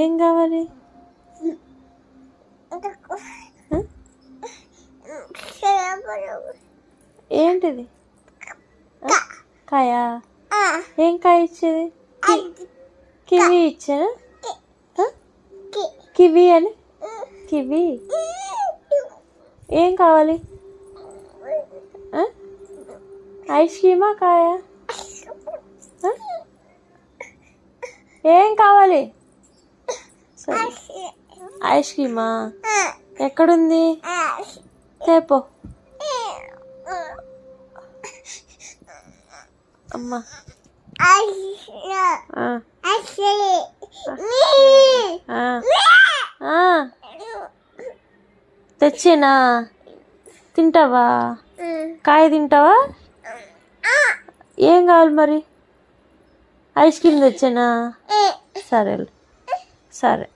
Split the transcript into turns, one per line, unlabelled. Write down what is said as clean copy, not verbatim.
ఏం కావాలి? ఏంటిది? కాయా? ఏం కాయ ఇచ్చేది? కివి ఇచ్చాను. కివి అని కివి. ఏం కావాలి? ఐస్ క్రీమా కాయా? ఏం కావాలి? సరే ఐస్ క్రీమా ఎక్కడుంది? తేపో అమ్మా. తెచ్చేనా? తింటావా? కాయ తింటావా? ఏం కావాలి మరి? ఐస్ క్రీమ్ తెచ్చానా? సరే సరే.